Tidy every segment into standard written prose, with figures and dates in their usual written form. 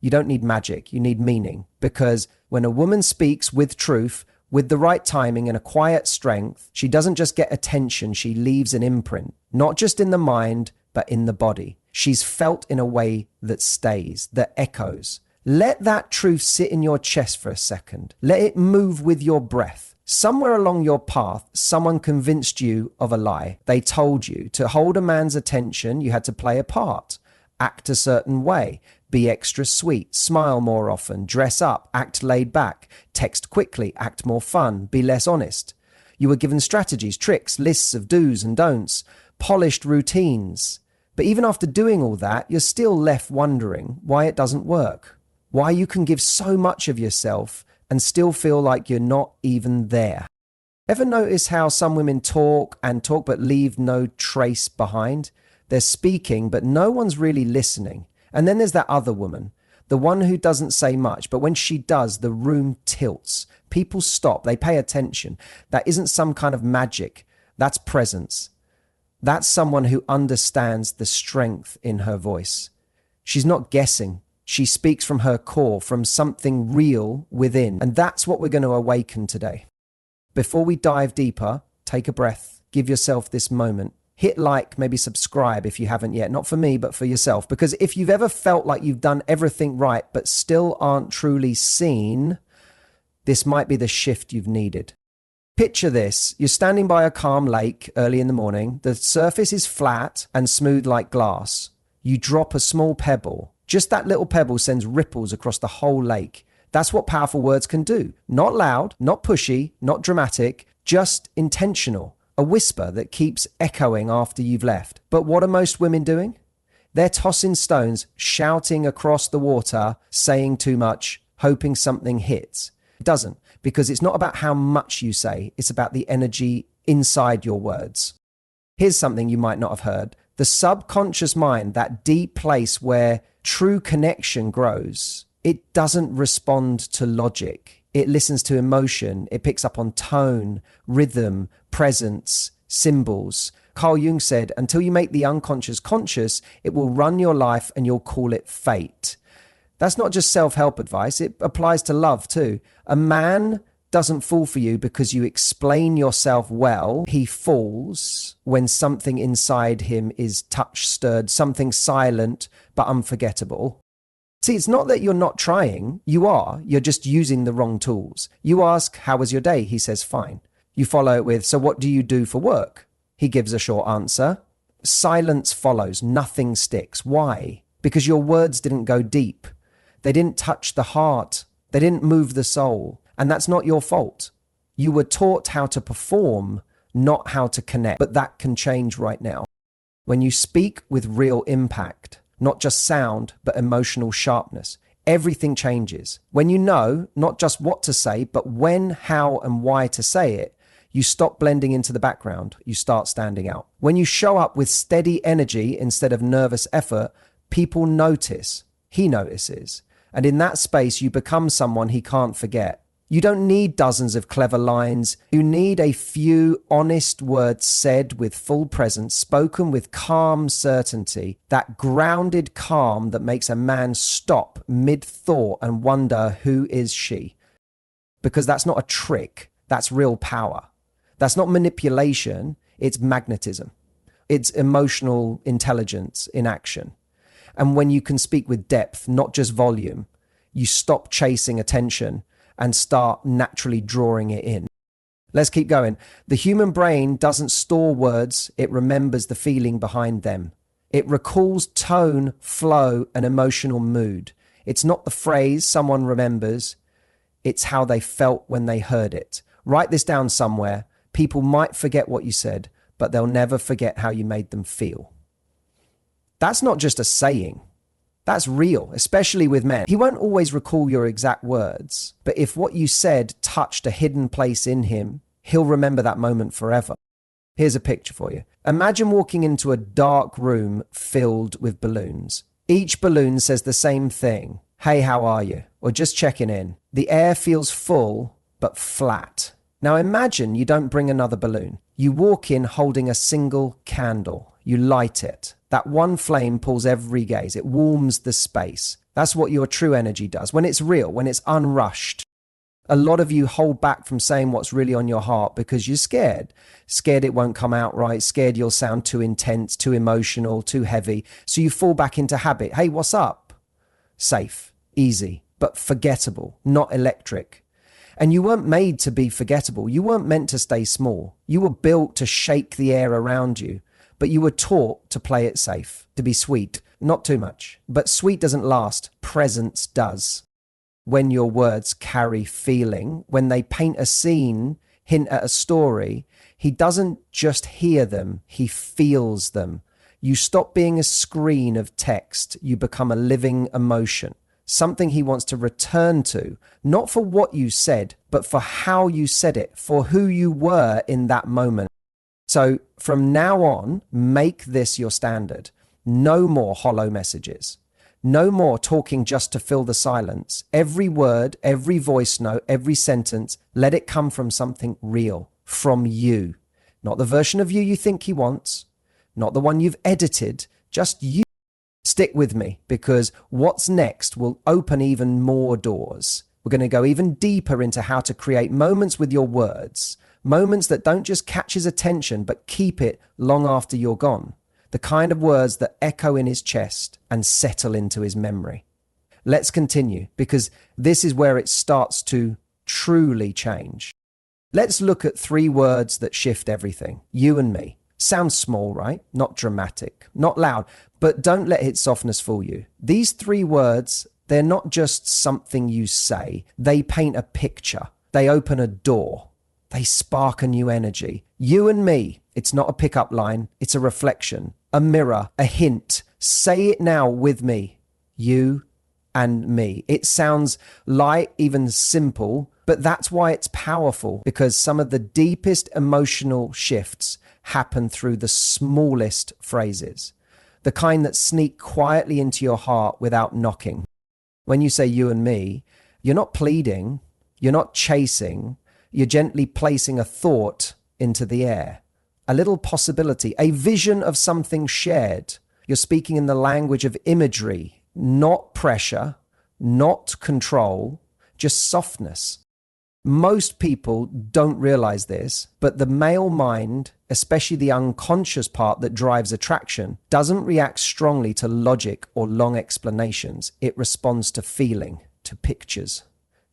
You don't need magic, you need meaning. Because when a woman speaks with truth, with the right timing and a quiet strength, she doesn't just get attention, she leaves an imprint, not just in the mind, but in the body. She's felt in a way that stays, that echoes. Let that truth sit in your chest for a second. Let it move with your breath. Somewhere along your path, someone convinced you of a lie. They told you to hold a man's attention, you had to play a part, act a certain way, be extra sweet, smile more often, dress up, act laid back, text quickly, act more fun, be less honest. You were given strategies, tricks, lists of do's and don'ts, polished routines. But even after doing all that, you're still left wondering why it doesn't work. Why you can give so much of yourself and still feel like you're not even there. Ever notice how some women talk but leave no trace behind? They're speaking, but no one's really listening. And then there's that other woman, the one who doesn't say much, but when she does, the room tilts. People stop, they pay attention. That isn't some kind of magic. That's presence. That's someone who understands the strength in her voice. She's not guessing. She speaks from her core, from something real within. And that's what we're going to awaken today. Before we dive deeper, take a breath, give yourself this moment. Hit like, maybe subscribe if you haven't yet. Not for me, but for yourself. Because if you've ever felt like you've done everything right, but still aren't truly seen, this might be the shift you've needed. Picture this. You're standing by a calm lake early in the morning. The surface is flat and smooth like glass. You drop a small pebble. Just that little pebble sends ripples across the whole lake. That's what powerful words can do. Not loud, not pushy, not dramatic, just intentional. A whisper that keeps echoing after you've left. But what are most women doing? They're tossing stones, shouting across the water, saying too much, hoping something hits. It doesn't, because it's not about how much you say, it's about the energy inside your words. Here's something you might not have heard. The subconscious mind, that deep place where true connection grows, it doesn't respond to logic. It listens to emotion. It picks up on tone, rhythm, presence, symbols. Carl Jung said, until you make the unconscious conscious, it will run your life and you'll call it fate. That's not just self-help advice. It applies to love too. A man doesn't fall for you because you explain yourself well. He falls when something inside him is touched, stirred, something silent but unforgettable. See, it's not that you're not trying. You are. You're just using the wrong tools. You ask, how was your day? He says, fine. You follow it with, so what do you do for work? He gives a short answer. Silence follows. Nothing sticks. Why? Because your words didn't go deep. They didn't touch the heart. They didn't move the soul. And that's not your fault. You were taught how to perform, not how to connect. But that can change right now. When you speak with real impact, not just sound, but emotional sharpness, everything changes. When you know not just what to say, but when, how, and why to say it, you stop blending into the background. You start standing out. When you show up with steady energy instead of nervous effort, people notice. He notices. And in that space, you become someone he can't forget. You don't need dozens of clever lines. You need a few honest words said with full presence, spoken with calm certainty, that grounded calm that makes a man stop mid-thought and wonder, who is she? Because that's not a trick. That's real power. That's not manipulation. It's magnetism. It's emotional intelligence in action. And when you can speak with depth, not just volume, you stop chasing attention and start naturally drawing it in. Let's keep going. The human brain doesn't store words, it remembers the feeling behind them. It recalls tone, flow, and emotional mood. It's not the phrase someone remembers, it's how they felt when they heard it. Write this down somewhere. People might forget what you said, but they'll never forget how you made them feel. That's not just a saying. That's real, especially with men. He won't always recall your exact words, but if what you said touched a hidden place in him, he'll remember that moment forever. Here's a picture for you. Imagine walking into a dark room filled with balloons. Each balloon says the same thing. Hey, how are you? Or just checking in. The air feels full, but flat. Now imagine you don't bring another balloon. You walk in holding a single candle. You light it. That one flame pulls every gaze. It warms the space. That's what your true energy does. When it's real, when it's unrushed. A lot of you hold back from saying what's really on your heart because you're scared. Scared it won't come out right. Scared you'll sound too intense, too emotional, too heavy. So you fall back into habit. Hey, what's up? Safe, easy, but forgettable, not electric. And you weren't made to be forgettable. You weren't meant to stay small. You were built to shake the air around you, but you were taught to play it safe, to be sweet, not too much. But sweet doesn't last. Presence does. When your words carry feeling, when they paint a scene, hint at a story, he doesn't just hear them, he feels them. You stop being a screen of text, you become a living emotion, something he wants to return to, not for what you said, but for how you said it, for who you were in that moment. So from now on, make this your standard. No more hollow messages. No more talking just to fill the silence. Every word, every voice note, every sentence, let it come from something real, from you. Not the version of you you think he wants, not the one you've edited, just you. Stick with me, because what's next will open even more doors. We're going to go even deeper into how to create moments with your words, moments that don't just catch his attention, but keep it long after you're gone. The kind of words that echo in his chest and settle into his memory. Let's continue, because this is where it starts to truly change. Let's look at 3 words that shift everything. You and me. Sounds small, right? Not dramatic, not loud, but don't let its softness fool you. These 3 words, they're not just something you say. They paint a picture. They open a door. They spark a new energy. You and me. It's not a pickup line. It's a reflection, a mirror, a hint. Say it now with me. You and me. It sounds light, even simple, but that's why it's powerful, because some of the deepest emotional shifts happen through the smallest phrases, the kind that sneak quietly into your heart without knocking. When you say you and me, you're not pleading, you're not chasing, you're gently placing a thought into the air. A little possibility, a vision of something shared. You're speaking in the language of imagery, not pressure, not control, just softness. Most people don't realize this, but the male mind, especially the unconscious part that drives attraction, doesn't react strongly to logic or long explanations. It responds to feeling, to pictures,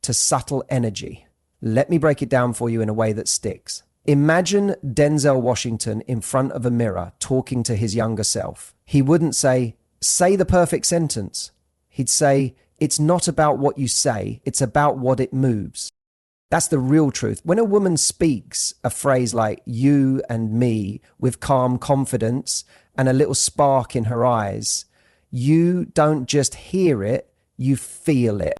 to subtle energy. Let me break it down for you in a way that sticks. Imagine Denzel Washington in front of a mirror talking to his younger self. He wouldn't say the perfect sentence. He'd say, it's not about what you say, it's about what it moves. That's the real truth. When a woman speaks a phrase like you and me with calm confidence and a little spark in her eyes, you don't just hear it, you feel it.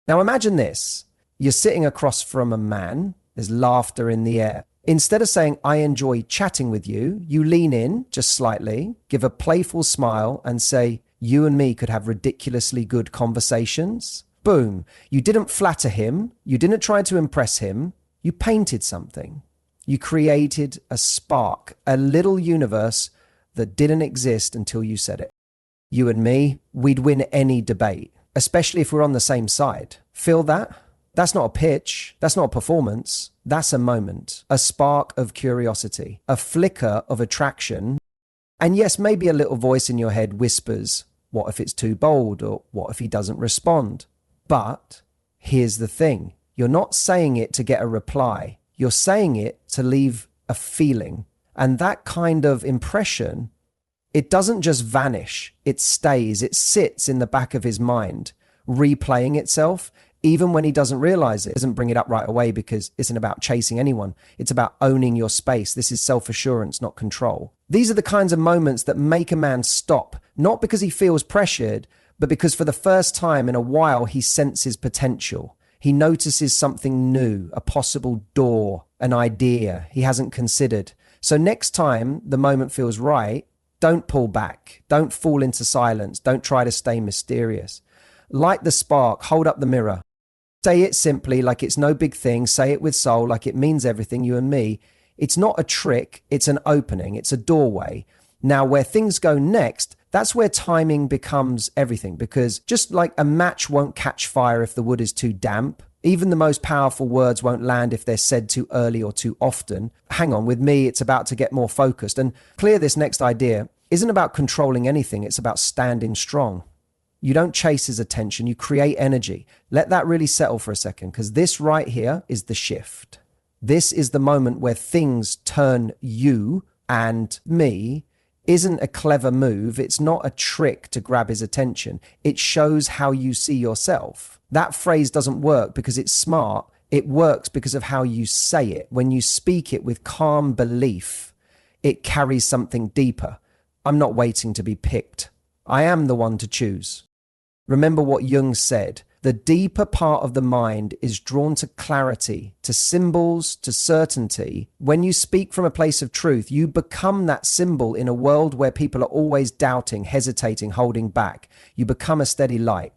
Now imagine this. You're sitting across from a man, there's laughter in the air. Instead of saying, I enjoy chatting with you, you lean in just slightly, give a playful smile and say, you and me could have ridiculously good conversations. Boom. You didn't flatter him. You didn't try to impress him. You painted something. You created a spark, a little universe that didn't exist until you said it. You and me, we'd win any debate, especially if we're on the same side. Feel that? That's not a pitch. That's not a performance. That's a moment, a spark of curiosity, a flicker of attraction. And yes, maybe a little voice in your head whispers, what if it's too bold, or what if he doesn't respond? But here's the thing. You're not saying it to get a reply. You're saying it to leave a feeling. And that kind of impression, it doesn't just vanish. It stays. It sits in the back of his mind, replaying itself. Even when he doesn't realize it, doesn't bring it up right away, because it isn't about chasing anyone. It's about owning your space. This is self-assurance, not control. These are the kinds of moments that make a man stop, not because he feels pressured, but because for the first time in a while, he senses potential. He notices something new, a possible door, an idea he hasn't considered. So next time the moment feels right, don't pull back. Don't fall into silence. Don't try to stay mysterious. Light the spark, hold up the mirror. Say it simply, like it's no big thing. Say it with soul, like it means everything, you and me. It's not a trick, it's an opening, it's a doorway. Now, where things go next, That's where timing becomes everything, because just like a match won't catch fire if the wood is too damp, even the most powerful words won't land if they're said too early or too often. Hang on, with me, it's about to get more focused. And clear, this next idea isn't about controlling anything. It's about standing strong. You don't chase his attention. You create energy. Let that really settle for a second, because this right here is the shift. This is the moment where things turn you and me. Isn't a clever move. It's not a trick to grab his attention. It shows how you see yourself. That phrase doesn't work because it's smart. It works because of how you say it. When you speak it with calm belief, it carries something deeper. I'm not waiting to be picked. I am the one to choose. Remember what Jung said. The deeper part of the mind is drawn to clarity, to symbols, to certainty. When you speak from a place of truth, you become that symbol in a world where people are always doubting, hesitating, holding back. You become a steady light.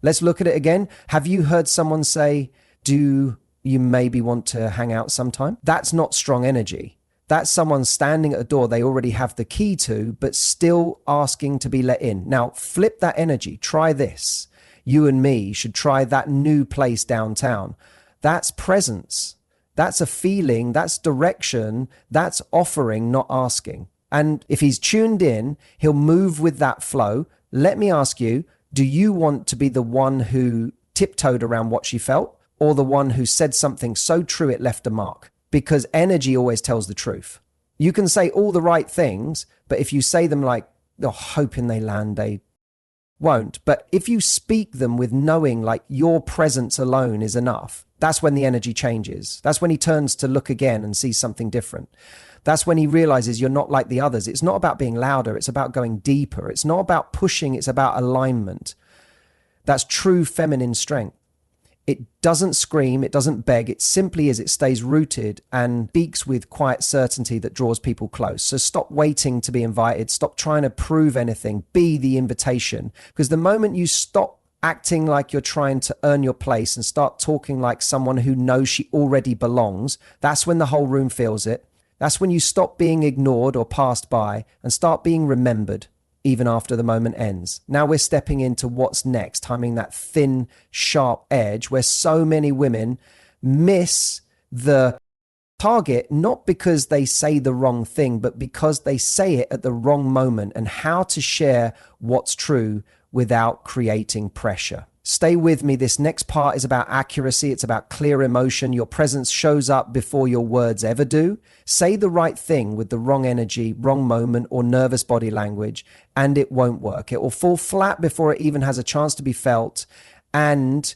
Let's look at it again. Have you heard someone say, do you maybe want to hang out sometime? That's not strong energy. That's someone standing at a door they already have the key to, but still asking to be let in. Now, flip that energy. Try this. You and me should try that new place downtown. That's presence. That's a feeling. That's direction. That's offering, not asking. And if he's tuned in, he'll move with that flow. Let me ask you, do you want to be the one who tiptoed around what she felt, or the one who said something so true it left a mark? Because energy always tells the truth. You can say all the right things, but if you say them like, oh, hoping they land, they won't. But if you speak them with knowing like your presence alone is enough, that's when the energy changes. That's when he turns to look again and sees something different. That's when he realizes you're not like the others. It's not about being louder. It's about going deeper. It's not about pushing. It's about alignment. That's true feminine strength. It doesn't scream. It doesn't beg. It simply is. It stays rooted and speaks with quiet certainty that draws people close. So stop waiting to be invited. Stop trying to prove anything. Be the invitation. Because the moment you stop acting like you're trying to earn your place and start talking like someone who knows she already belongs, that's when the whole room feels it. That's when you stop being ignored or passed by and start being remembered, even after the moment ends. Now we're stepping into what's next, timing that thin, sharp edge where so many women miss the target, not because they say the wrong thing, but because they say it at the wrong moment, and how to share what's true without creating pressure. Stay with me. This next part is about accuracy. It's about clear emotion. Your presence shows up before your words ever do. Say the right thing with the wrong energy, wrong moment, or nervous body language, and it won't work. It will fall flat before it even has a chance to be felt. And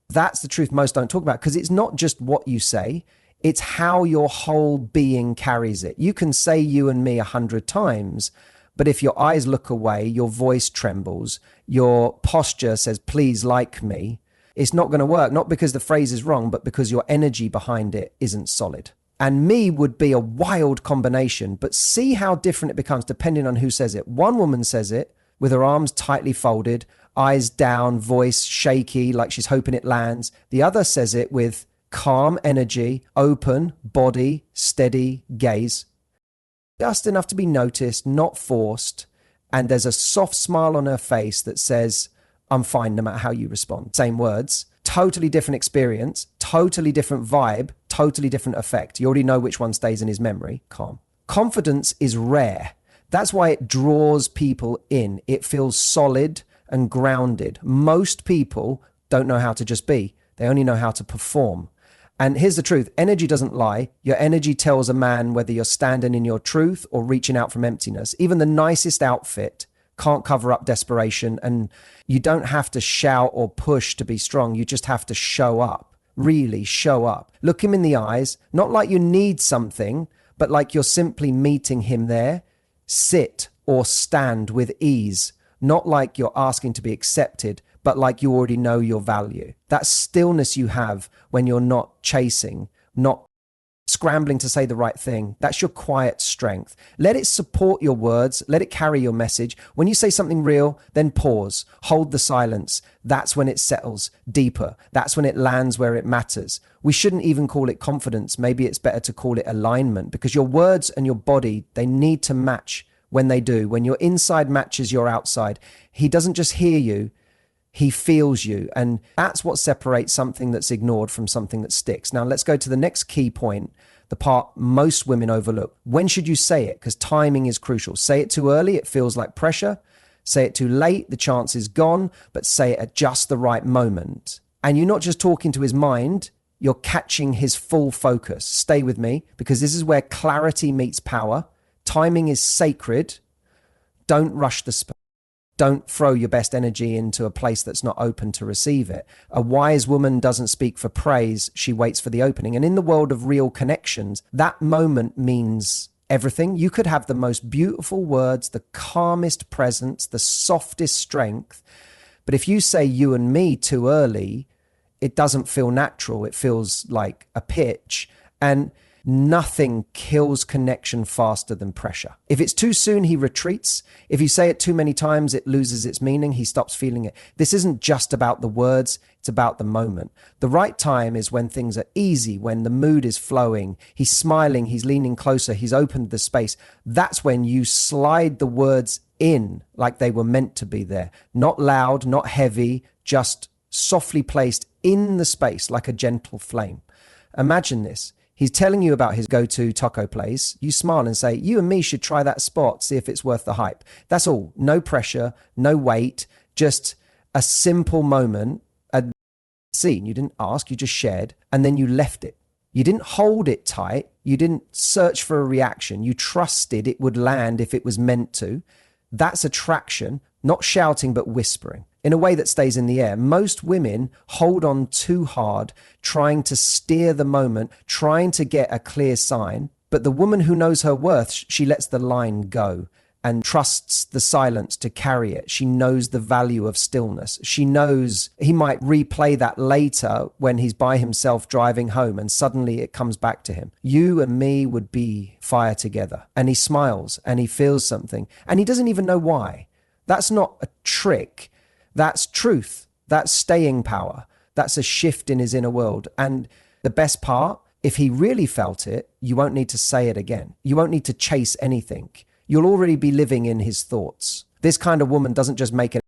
that's the truth most don't talk about, because it's not just what you say. It's how your whole being carries it. You can say you and me 100 times, but if your eyes look away, your voice trembles, your posture says, please like me, it's not going to work. Not because the phrase is wrong, but because your energy behind it isn't solid. And me would be a wild combination, but see how different it becomes depending on who says it. One woman says it with her arms tightly folded, eyes down, voice shaky, like she's hoping it lands. The other says it with calm energy, open, body, steady gaze. Just enough to be noticed, not forced. And there's a soft smile on her face that says, I'm fine no matter how you respond. Same words, totally different experience, totally different vibe, totally different effect. You already know which one stays in his memory. Calm. Confidence is rare. That's why it draws people in. It feels solid and grounded. Most people don't know how to just be. They only know how to perform. And here's the truth. Energy doesn't lie. Your energy tells a man whether you're standing in your truth or reaching out from emptiness. Even the nicest outfit can't cover up desperation. And you don't have to shout or push to be strong. You just have to show up. Really show up. Look him in the eyes, not like you need something, but like you're simply meeting him there. Sit or stand with ease, not like you're asking to be accepted, but like you already know your value. That stillness you have when you're not chasing, not scrambling to say the right thing, that's your quiet strength. Let it support your words. Let it carry your message. When you say something real, then pause, hold the silence. That's when it settles deeper. That's when it lands where it matters. We shouldn't even call it confidence. Maybe it's better to call it alignment, because your words and your body, they need to match when they do, when your inside matches your outside. He doesn't just hear you, he feels you. And that's what separates something that's ignored from something that sticks. Now, let's go to the next key point, the part most women overlook. When should you say it? Because timing is crucial. Say it too early, it feels like pressure. Say it too late, the chance is gone, but say it at just the right moment. And you're not just talking to his mind, you're catching his full focus. Stay with me, because this is where clarity meets power. Timing is sacred. Don't rush the space. Don't throw your best energy into a place that's not open to receive it. A wise woman doesn't speak for praise, she waits for the opening. And in the world of real connections, that moment means everything. You could have the most beautiful words, the calmest presence, the softest strength. But if you say you and me too early, it doesn't feel natural. It feels like a pitch. And nothing kills connection faster than pressure. If it's too soon, he retreats. If you say it too many times, it loses its meaning. He stops feeling it. This isn't just about the words, it's about the moment. The right time is when things are easy, when the mood is flowing. He's smiling, he's leaning closer, he's opened the space. That's when you slide the words in like they were meant to be there. Not loud, not heavy, just softly placed in the space like a gentle flame. Imagine this. He's telling you about his go-to taco place. You smile and say, you and me should try that spot, see if it's worth the hype. That's all. No pressure, no weight, just a simple moment, a scene. You didn't ask, you just shared, and then you left it. You didn't hold it tight. You didn't search for a reaction. You trusted it would land if it was meant to. That's attraction, not shouting, but whispering in a way that stays in the air. Most women hold on too hard, trying to steer the moment, trying to get a clear sign. But the woman who knows her worth, she lets the line go and trusts the silence to carry it. She knows the value of stillness. She knows he might replay that later when he's by himself driving home and suddenly it comes back to him. You and me would be fire together. And he smiles and he feels something and he doesn't even know why. That's not a trick. That's truth. That's staying power. That's a shift in his inner world. And the best part, if he really felt it, you won't need to say it again. You won't need to chase anything. You'll already be living in his thoughts. This kind of woman doesn't just make an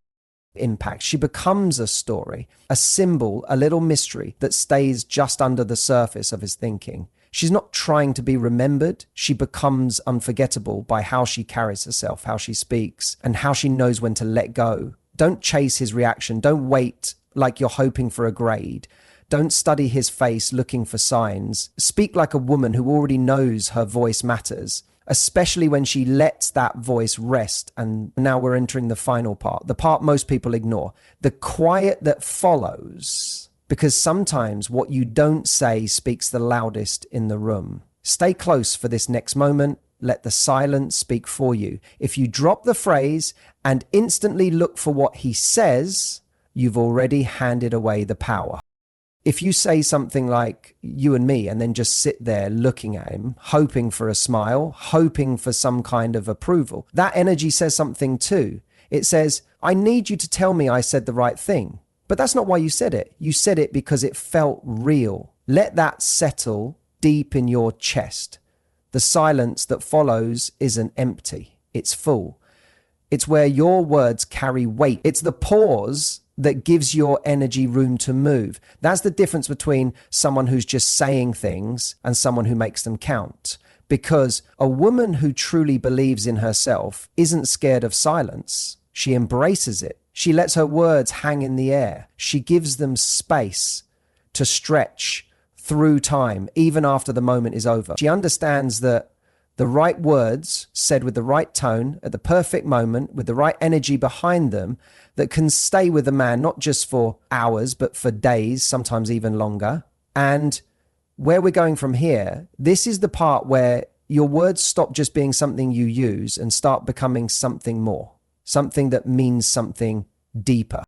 impact. She becomes a story, a symbol, a little mystery that stays just under the surface of his thinking. She's not trying to be remembered. She becomes unforgettable by how she carries herself, how she speaks, and how she knows when to let go. Don't chase his reaction. Don't wait like you're hoping for a grade. Don't study his face looking for signs. Speak like a woman who already knows her voice matters, especially when she lets that voice rest. And now we're entering the final part, the part most people ignore, the quiet that follows, because sometimes what you don't say speaks the loudest in the room. Stay close for this next moment. Let the silence speak for you. If you drop the phrase and instantly look for what he says, you've already handed away the power. If you say something like you and me and then just sit there looking at him, hoping for a smile, hoping for some kind of approval, that energy says something too. It says, I need you to tell me I said the right thing. But that's not why you said it. You said it because it felt real. Let that settle deep in your chest. The silence that follows isn't empty. It's full. It's where your words carry weight. It's the pause that gives your energy room to move. That's the difference between someone who's just saying things and someone who makes them count. Because a woman who truly believes in herself isn't scared of silence. She embraces it. She lets her words hang in the air. She gives them space to stretch through time, even after the moment is over. She understands that the right words said with the right tone at the perfect moment, with the right energy behind them, that can stay with a man, not just for hours, but for days, sometimes even longer. And where we're going from here, this is the part where your words stop just being something you use and start becoming something more, something that means something deeper.